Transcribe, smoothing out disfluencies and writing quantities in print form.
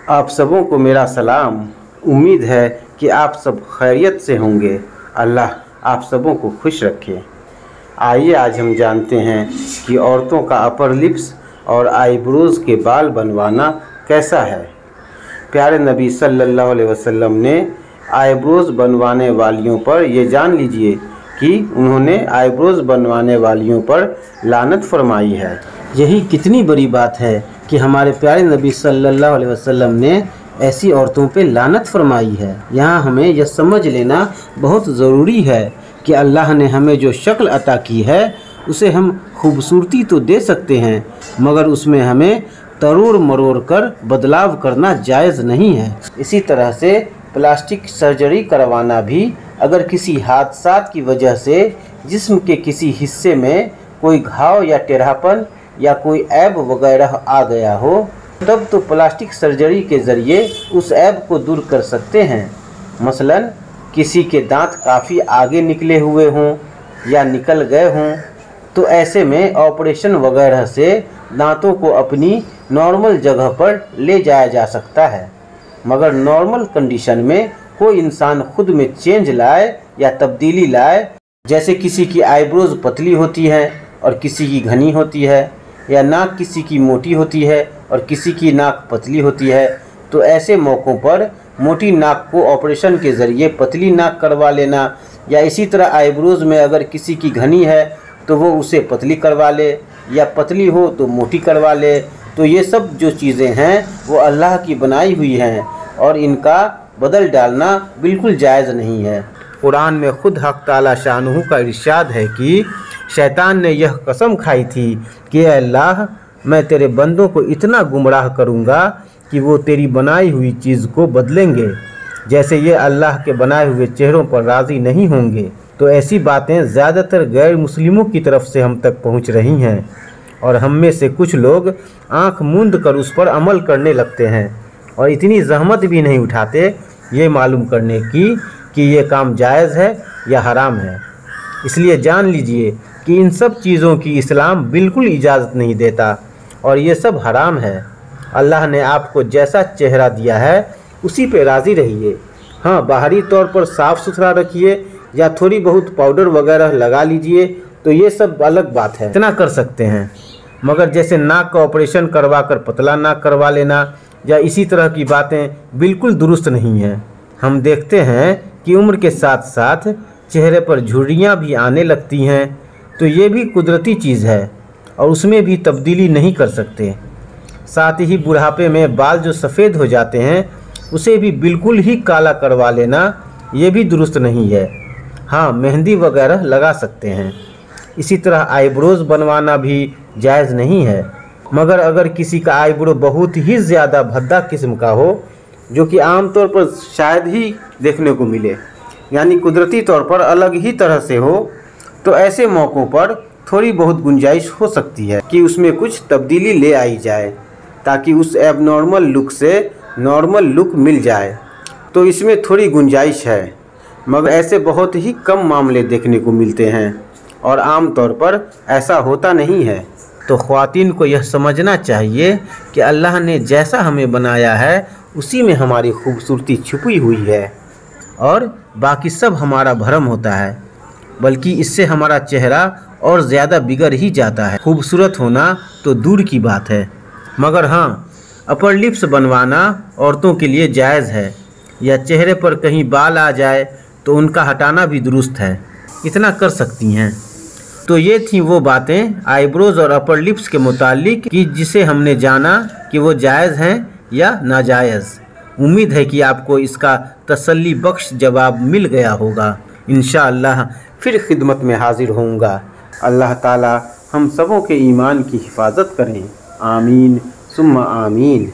आप सबों को मेरा सलाम। उम्मीद है कि आप सब खैरियत से होंगे। अल्लाह आप सबों को खुश रखे। आइए आज हम जानते हैं कि औरतों का अपर लिप्स और आईब्रोज़ के बाल बनवाना कैसा है। प्यारे नबी सल्लल्लाहु अलैहि वसल्लम ने आईब्रोज़ बनवाने वालियों पर ये जान लीजिए कि उन्होंने आईब्रोज़ बनवाने वालियों पर लानत फरमाई है। यही कितनी बड़ी बात है कि हमारे प्यारे नबी सल्लल्लाहु अलैहि वसल्लम ने ऐसी औरतों पे लानत फरमाई है। यहाँ हमें यह समझ लेना बहुत ज़रूरी है कि अल्लाह ने हमें जो शक्ल अता की है उसे हम खूबसूरती तो दे सकते हैं, मगर उसमें हमें तरोड़ मरोड़ कर बदलाव करना जायज़ नहीं है। इसी तरह से प्लास्टिक सर्जरी करवाना भी अगर किसी हादसा की वजह से जिस्म के किसी हिस्से में कोई घाव या टेढ़ापन या कोई ऐब वगैरह आ गया हो, तब तो प्लास्टिक सर्जरी के ज़रिए उस ऐब को दूर कर सकते हैं। मसलन किसी के दांत काफ़ी आगे निकले हुए हों या निकल गए हों, तो ऐसे में ऑपरेशन वगैरह से दांतों को अपनी नॉर्मल जगह पर ले जाया जा सकता है। मगर नॉर्मल कंडीशन में कोई इंसान खुद में चेंज लाए या तब्दीली लाए, जैसे किसी की आईब्रोज़ पतली होती है और किसी की घनी होती है, या नाक किसी की मोटी होती है और किसी की नाक पतली होती है, तो ऐसे मौक़ों पर मोटी नाक को ऑपरेशन के ज़रिए पतली नाक करवा लेना, या इसी तरह आईब्रोज़ में अगर किसी की घनी है तो वो उसे पतली करवा ले, या पतली हो तो मोटी करवा ले। तो ये सब जो चीज़ें हैं वो अल्लाह की बनाई हुई हैं और इनका बदल डालना बिल्कुल जायज़ नहीं है। कुरान में खुद हक़ ताला शानहू का इरशाद है कि शैतान ने यह कसम खाई थी कि अल्लाह, मैं तेरे बंदों को इतना गुमराह करूँगा कि वो तेरी बनाई हुई चीज़ को बदलेंगे, जैसे ये अल्लाह के बनाए हुए चेहरों पर राज़ी नहीं होंगे। तो ऐसी बातें ज़्यादातर गैर मुस्लिमों की तरफ से हम तक पहुँच रही हैं और हम में से कुछ लोग आँख मूंद कर उस पर अमल करने लगते हैं और इतनी ज़हमत भी नहीं उठाते ये मालूम करने की कि ये काम जायज़ है या हराम है। इसलिए जान लीजिए कि इन सब चीज़ों की इस्लाम बिल्कुल इजाज़त नहीं देता और ये सब हराम है। अल्लाह ने आपको जैसा चेहरा दिया है उसी पे राज़ी रहिए। हाँ, बाहरी तौर पर साफ़ सुथरा रखिए या थोड़ी बहुत पाउडर वगैरह लगा लीजिए, तो ये सब अलग बात है, इतना कर सकते हैं। मगर जैसे नाक का ऑपरेशन करवा कर पतला नाक करवा लेना या इसी तरह की बातें बिल्कुल दुरुस्त नहीं है। हम देखते हैं कि उम्र के साथ साथ चेहरे पर झुर्रियाँ भी आने लगती हैं, तो ये भी कुदरती चीज़ है और उसमें भी तब्दीली नहीं कर सकते। साथ ही बुढ़ापे में बाल जो सफ़ेद हो जाते हैं उसे भी बिल्कुल ही काला करवा लेना ये भी दुरुस्त नहीं है। हाँ, मेहंदी वगैरह लगा सकते हैं। इसी तरह आईब्रोज़ बनवाना भी जायज़ नहीं है। मगर अगर किसी का आईब्रो बहुत ही ज़्यादा भद्दा किस्म का हो, जो कि आमतौर पर शायद ही देखने को मिले, यानी कुदरती तौर पर अलग ही तरह से हो, तो ऐसे मौक़ों पर थोड़ी बहुत गुंजाइश हो सकती है कि उसमें कुछ तब्दीली ले आई जाए ताकि उस एबनॉर्मल लुक से नॉर्मल लुक मिल जाए। तो इसमें थोड़ी गुंजाइश है, मगर ऐसे बहुत ही कम मामले देखने को मिलते हैं और आम तौर पर ऐसा होता नहीं है। तो ख़वातीन को यह समझना चाहिए कि अल्लाह ने जैसा हमें बनाया है उसी में हमारी खूबसूरती छुपी हुई है और बाकी सब हमारा भ्रम होता है, बल्कि इससे हमारा चेहरा और ज़्यादा बिगड़ ही जाता है। खूबसूरत होना तो दूर की बात है। मगर हाँ, अपर लिप्स बनवाना औरतों के लिए जायज़ है, या चेहरे पर कहीं बाल आ जाए तो उनका हटाना भी दुरुस्त है, इतना कर सकती हैं। तो ये थी वो बातें आईब्रोज़ और अपर लिप्स के मुतालिक कि जिसे हमने जाना कि वो जायज़ हैं या नाजायज़। उम्मीद है कि आपको इसका तसल्ली बख्श जवाब मिल गया होगा। इंशाअल्लाह फिर खिदमत में हाजिर होऊंगा। अल्लाह ताला हम सबों के ईमान की हिफाजत करें। आमीन सुम्मा आमीन।